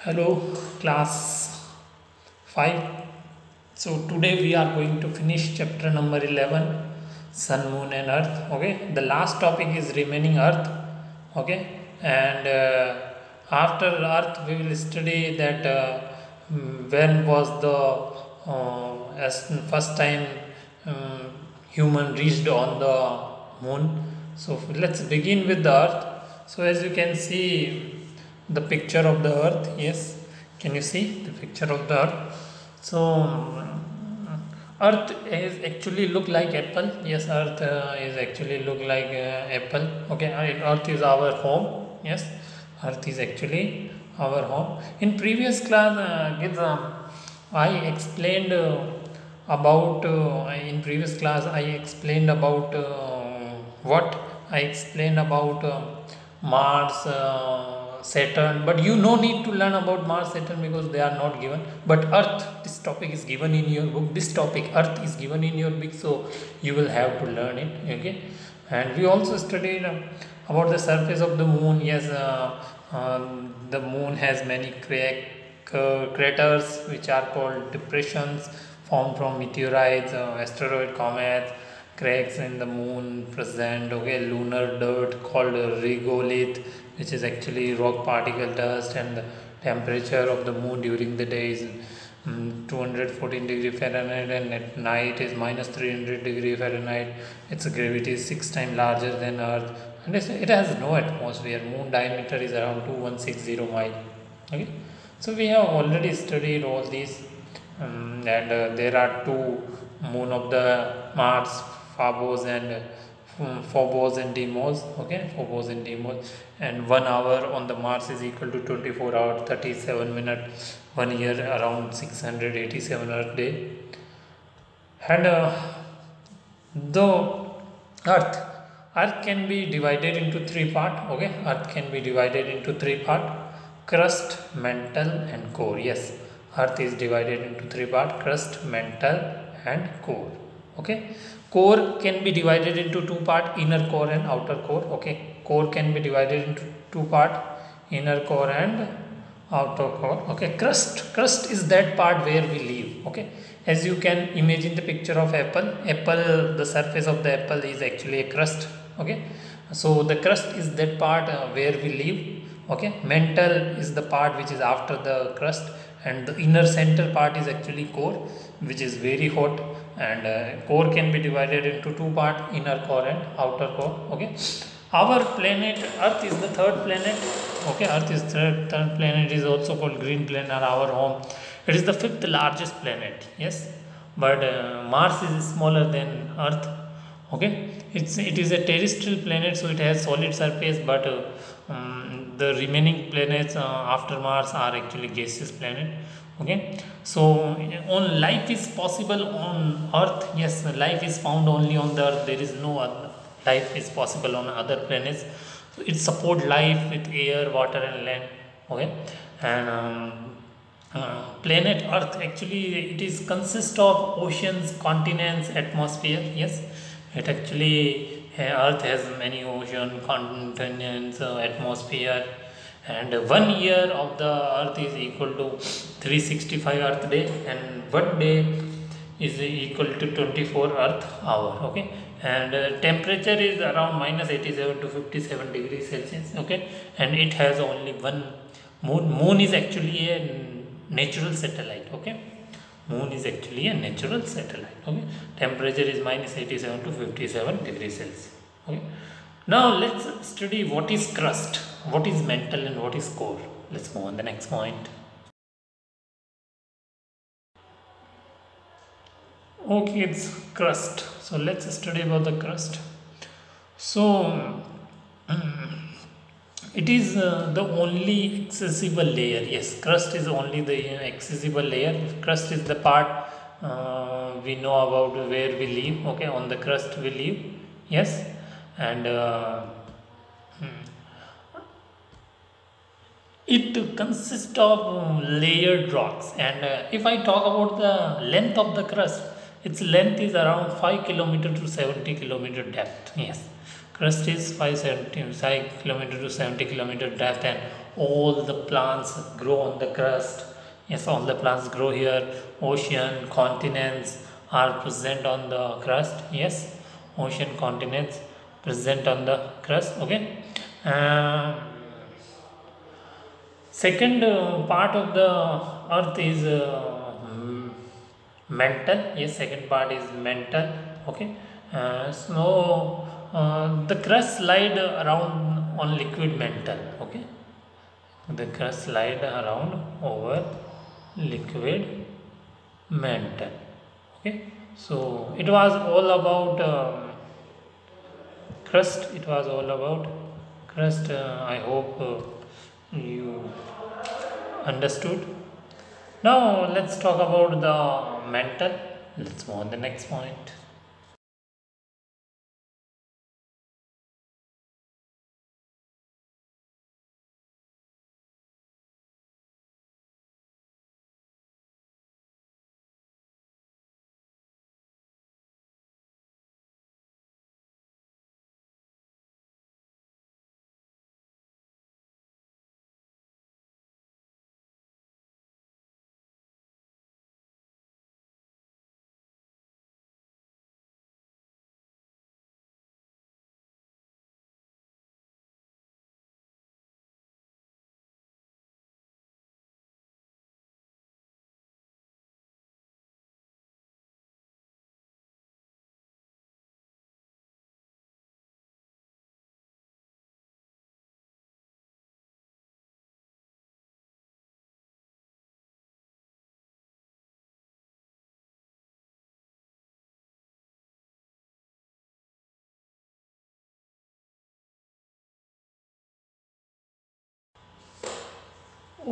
Hello, class 5. So, today we are going to finish chapter number 11, Sun, Moon, and Earth. Okay, the last topic is remaining Earth. Okay, and after Earth, we will study that when was the as first time human reached on the moon. So, let's begin with the Earth. So, as you can see, the picture of the earth, yes, can you see the picture of the earth? So earth is actually look like apple. Yes, earth is actually look like apple. Okay, earth is our home. Yes, earth is actually our home. In previous class, I explained about in previous class I explained about what I explained about Mars, Saturn, but you no need to learn about Mars, Saturn because they are not given. But Earth, this topic is given in your book. This topic, Earth, is given in your book, so you will have to learn it. Okay, and we also studied about the surface of the moon. Yes, the moon has many craters which are called depressions formed from meteorites, asteroid, comets, cracks in the moon present. Okay, lunar dirt called regolith, which is actually rock particle dust, and the temperature of the moon during the day is 214 degree Fahrenheit, and at night is minus 300 degree Fahrenheit. Its gravity is 6 times larger than Earth, and it has no atmosphere. Moon diameter is around 2160 mile. Okay, so we have already studied all these, and there are two moon of the Mars, Phobos and Phobos and Deimos. Okay, Phobos and Deimos, and 1 hour on the Mars is equal to 24 hours 37 minutes. 1 year around 687 Earth day, and the Earth. Earth can be divided into three parts. Okay, Earth can be divided into three parts: crust, mantle, and core. Yes, Earth is divided into three parts: crust, mantle, and core. Okay, core can be divided into two parts: inner core and outer core. Okay, core can be divided into two parts: inner core and outer core. Okay, crust is that part where we live. Okay, as you can imagine the picture of apple, the surface of the apple is actually a crust. Okay, so the crust is that part where we live. Okay, mantle is the part which is after the crust, and the inner center part is actually core, which is very hot. And core can be divided into two parts: inner core and outer core. Okay, our planet Earth is the third planet. Okay, Earth is third planet, is also called green planet, our home. It is the fifth largest planet. Yes, but Mars is smaller than Earth. Okay, it is a terrestrial planet, so it has solid surface, but the remaining planets after Mars are actually gaseous planet. Okay, so on life is possible on Earth. Yes, life is found only on the Earth. There is no other life is possible on other planets. So it support life with air, water, and land. Okay, and planet Earth actually it is consist of oceans, continents, atmosphere. Yes, it actually Earth has many ocean, continents, atmosphere, and 1 year of the Earth is equal to 365 Earth day, and 1 day is equal to 24 Earth hour. Okay, and temperature is around minus 87 to 57 degrees Celsius. Okay, and it has only one moon. Moon is actually a natural satellite. Okay, moon is actually a natural satellite. Okay, temperature is minus 87 to 57 degrees Celsius. Okay, now let's study what is crust, what is mantle, and what is core. Let's move on the next point. Okay, it's crust. So let's study about the crust. So it is the only accessible layer. Yes, crust is only the accessible layer. Crust is the part we know about where we live. Okay, on the crust we live. Yes, and it consists of layered rocks. And if I talk about the length of the crust, its length is around 5 kilometer to 70 kilometer depth. Yes, crust is 5 kilometer to 70 kilometer depth, and all the plants grow on the crust. Yes, all the plants grow here. Ocean, continents are present on the crust. Yes, ocean, continents present on the crust. Okay. Um, Second part of the earth is mental. Yes, second part is mental. Okay. The crust slide around on liquid mantle. Okay, the crust slide around over liquid mantle. Okay, so it was all about crust. It was all about crust. I hope you understood. Now let's talk about the mantle. Let's move on the next point.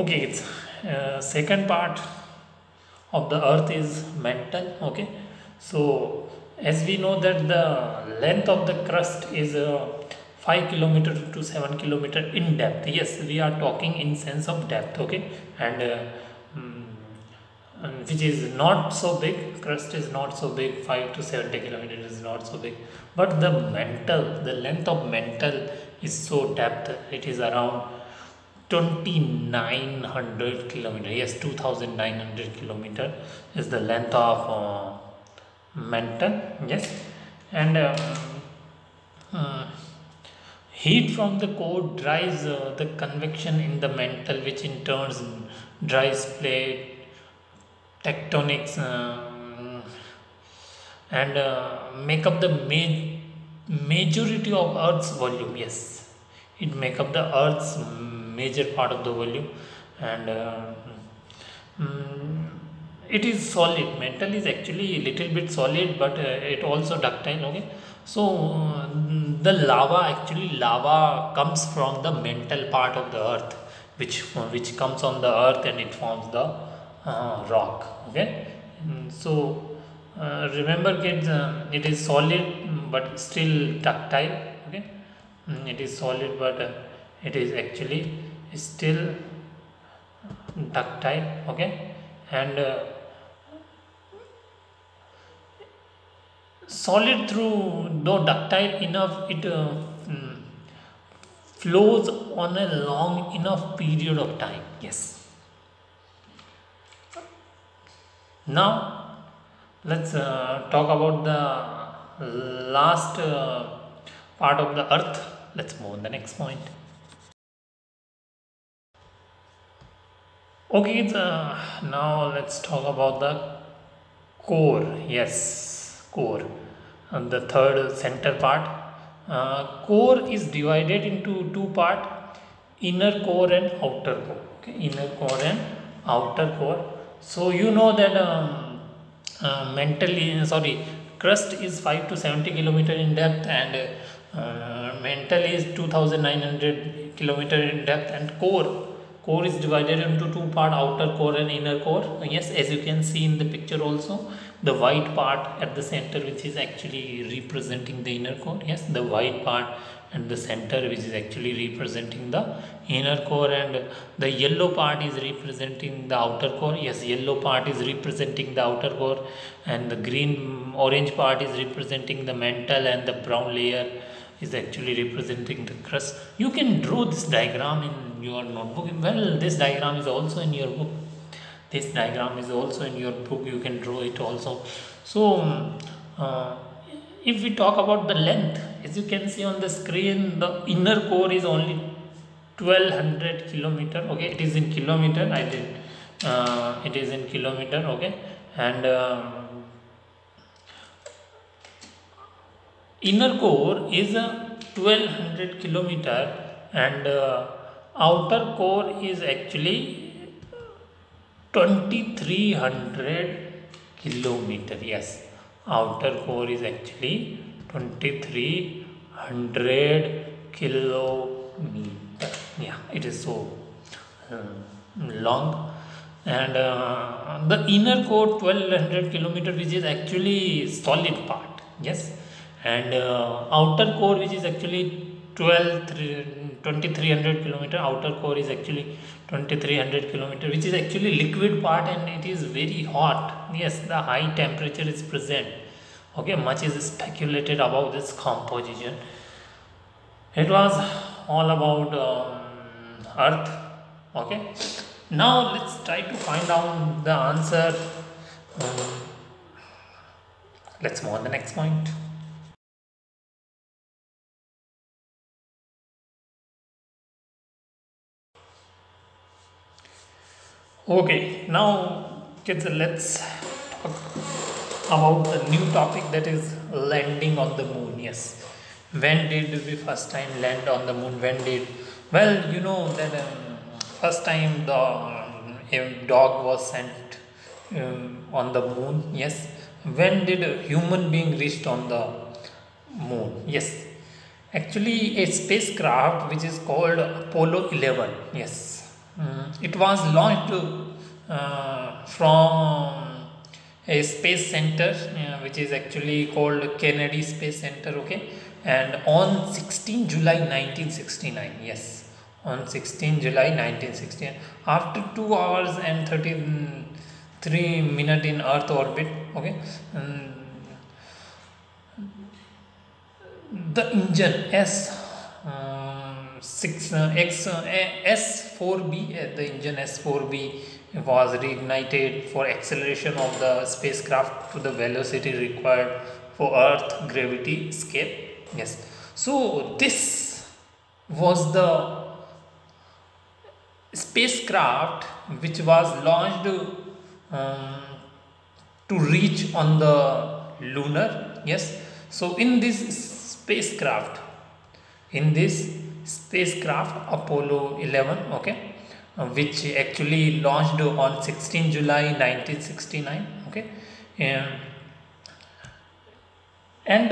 Okay, it's second part of the earth is mantle. Okay, so as we know that the length of the crust is 5 kilometer to 7 kilometer in depth. Yes, we are talking in sense of depth. Okay, and mm, which is not so big. Crust is not so big. 5 to 70 kilometers is not so big, but the mantle, the length of mantle is so depth. It is around 2900 kilometer. Yes, 2900 kilometer is the length of mantle. Yes, and uh, heat from the core drives the convection in the mantle, which in turns drives plate tectonics and make up the majority of Earth's volume. Yes, it make up the Earth's major part of the volume, and mm, it is solid. Metal is actually a little bit solid, but it also ductile. Okay, so the lava comes from the mantle part of the Earth, which comes on the Earth and it forms the rock. Okay, so remember kids, it is solid but still ductile. Okay, it is solid but it is actually still ductile. Okay, and solid through though ductile enough, it flows on a long enough period of time. Yes, now let's talk about the last part of the earth. Let's move on the next point. Okay, now let's talk about the core. Yes, core, and the third center part. Core is divided into two part: inner core and outer core. Okay, inner core and outer core. So you know that crust is 5 to 70 kilometer in depth, and mantle is 2900 kilometer in depth, and core is divided into two part: outer core and inner core. Yes, as you can see in the picture also, the white part at the center, which is actually representing the inner core. Yes, the white part and the center, which is actually representing the inner core, and the yellow part is representing the outer core. Yes, yellow part is representing the outer core, and the green orange part is representing the mantle, and the brown layer is actually representing the crust. You can draw this diagram in your notebook? Well, this diagram is also in your book. This diagram is also in your book. You can draw it also. So, uh, if we talk about the length, as you can see on the screen, the inner core is only 1200 kilometer. Okay, it is in kilometer. I did. It is in kilometer. Okay, and inner core is a 1200 kilometer, and outer core is actually 2300 kilometer. Yes, outer core is actually 2300 kilometer. Yeah, it is so long. And the inner core 1200 kilometer, which is actually solid part. Yes, and outer core, which is actually 2300 kilometer. Outer core is actually 2300 kilometer, which is actually liquid part, and it is very hot. Yes, the high temperature is present. Okay, much is speculated about this composition. It was all about earth. Okay, now let's try to find out the answer. um, let's move on the next point. Okay, now kids, let's talk about the new topic, that is landing on the moon. Yes, when did we first time land on the moon? When did, well, you know that first time the a dog was sent on the moon. Yes, when did a human being reached on the moon? Yes, actually a spacecraft which is called Apollo 11. Yes, it was launched from a space center which is actually called Kennedy Space Center. Okay, and on 16 July 1969. Yes, on 16 July 1969, after 2 hours and 33 minutes in Earth orbit. Okay, the engine S4B, the engine S4B was reignited for acceleration of the spacecraft to the velocity required for Earth gravity escape. Yes, so this was the spacecraft which was launched um, to reach on the lunar. Yes, so in this spacecraft Apollo 11. Okay, which actually launched on 16 July 1969. Okay, and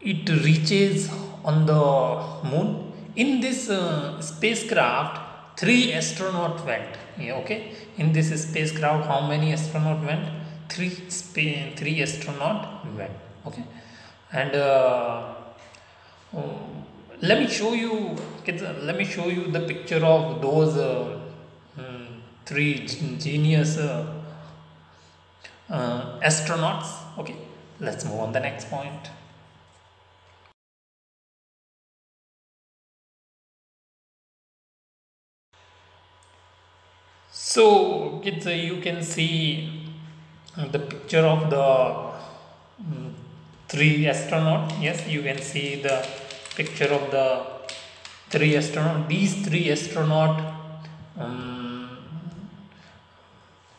it reaches on the moon. In this spacecraft, 3 astronauts went. Yeah, okay, in this spacecraft, how many astronauts went? Three astronauts went. Okay, and let me show you, kids, let me show you the picture of those three genius astronauts. Okay, let's move on the next point. So kids, you can see the picture of the three astronaut. Yes, you can see the picture of the three astronaut. These three astronaut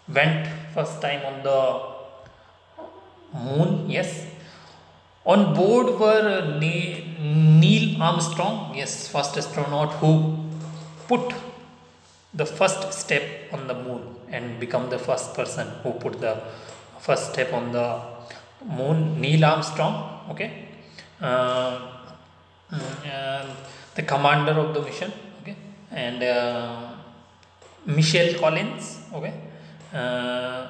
went first time on the moon. Yes, on board were Neil Armstrong. Yes, first astronaut who put the first step on the moon and become the first person who put the first step on the moon, Neil Armstrong. Okay, and the commander of the mission. Okay, and Michelle Collins. Okay, uh,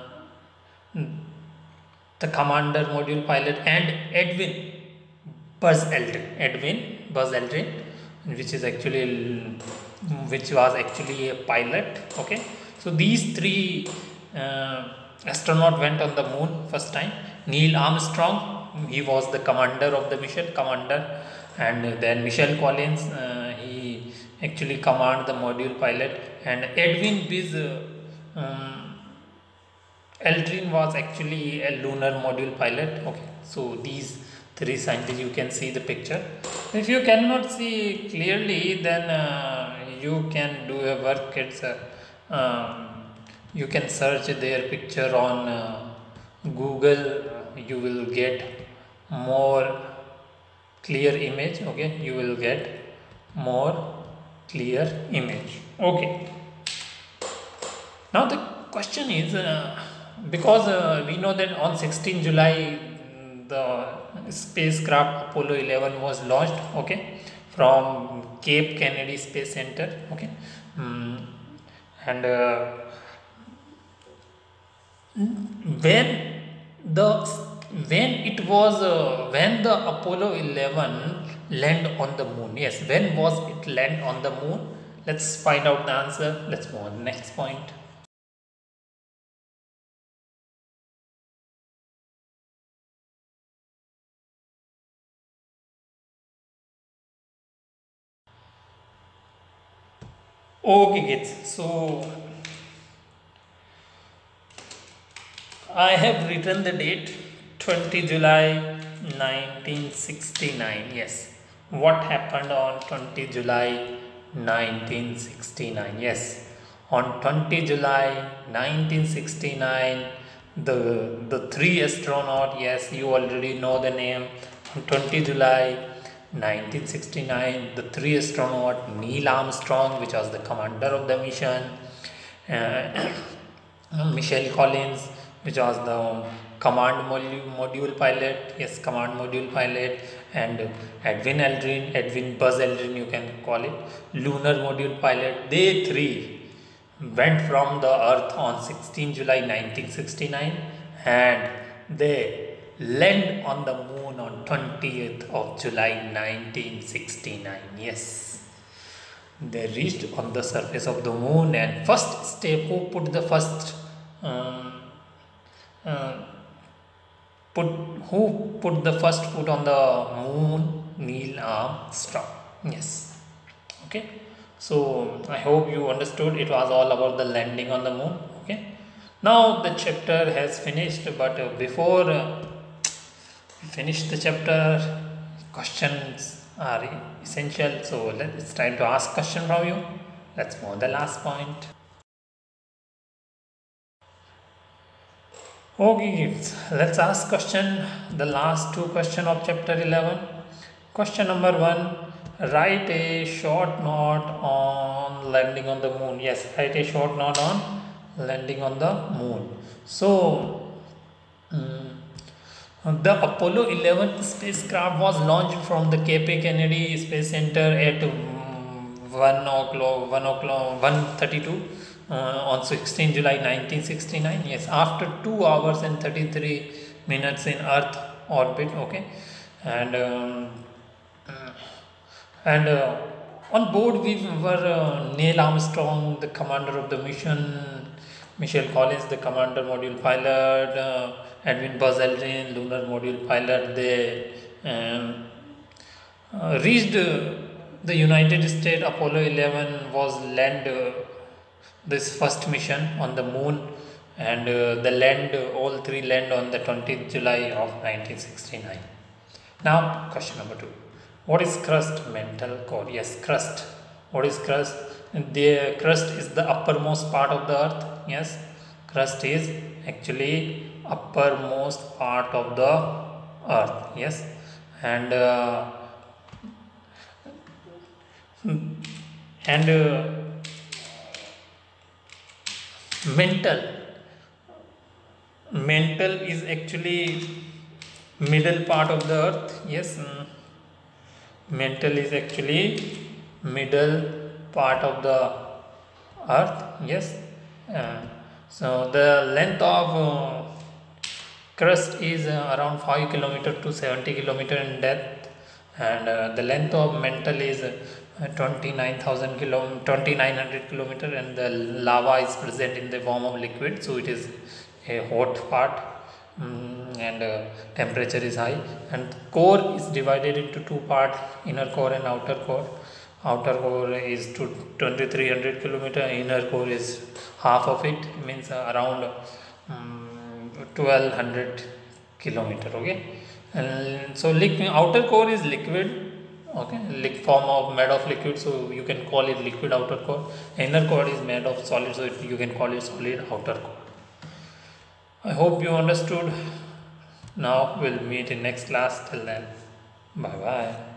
the commander, module pilot, and Edwin Buzz Aldrin, which was actually a pilot. Okay, so these three astronaut went on the moon first time. Neil Armstrong, he was the commander of the mission, and then Michelle Collins, he actually command the module pilot, and Edwin Buzz Aldrin was actually a lunar module pilot. Okay, so these three scientists, you can see the picture. If you cannot see clearly, then you can do a work. It's you can search their picture on Google. You will get more clear image. Okay, you will get more clear image. Okay, now the question is, because we know that on 16 July the spacecraft Apollo 11 was launched, okay, from Cape Kennedy Space Center, okay. Mm, and when the when the Apollo 11 land on the moon, yes, when was it land on the moon? Let's find out the answer. Let's move on to the next point. Okay kids, so I have written the date 20 July 1969. Yes, what happened on 20 July 1969? Yes, on 20 July 1969, the three astronaut, yes, you already know the name. On 20 July 1969, the three astronaut Neil Armstrong, which was the commander of the mission, uh, Michelle Collins, which was the module pilot, yes, command module pilot, and Edwin Buzz Aldrin, you can call it, lunar module pilot. They three went from the Earth on 16 July 1969, and they land on the moon on 20th of July 1969. Yes, they reached on the surface of the moon, and first step, who put the first um, uh, who put the first foot on the moon? Neil Armstrong. Yes. Okay, so I hope you understood. It was all about the landing on the moon. Okay, now the chapter has finished, but before we finish the chapter, questions are essential, so it's time to ask question from you. Let's move on the last point. Okay kids, let's ask question, the last two question of chapter 11. Question number 1, write a short note on landing on the moon. Yes, write a short note on landing on the moon. So the Apollo 11 spacecraft was launched from the Cape Kennedy Space Center at 1:32 on 16 July 1969. Yes, after 2 hours and 33 minutes in Earth orbit. Okay, and and on board we were Neil Armstrong, the commander of the mission, Michelle Collins, the commander module pilot, Edwin Buzz Aldrin, lunar module pilot. They reached the United States. Apollo 11 was land this first mission on the moon, and all three land on the 20th July of 1969. Now question number 2, what is crust, mantle, core? Yes, crust. What is crust? The crust is the uppermost part of the earth. Yes, crust is actually uppermost part of the earth. Yes, and mantle is actually middle part of the earth. Yes, mantle is actually middle part of the earth. Yes, so the length of crust is around 5 kilometer to 70 kilometer in depth, and the length of mantle is 2900 kilometer, and the lava is present in the form of liquid, so it is a hot part, and temperature is high. And core is divided into two parts, inner core and outer core. outer core is to 2300 kilometer, inner core is half of it, means around 1200 kilometer. Okay, and so outer core is liquid. Okay, form of made of liquid, so you can call it liquid outer core. Inner core is made of solid, so you can call it solid outer core. I hope you understood. Now we'll meet in next class. Till then, bye bye.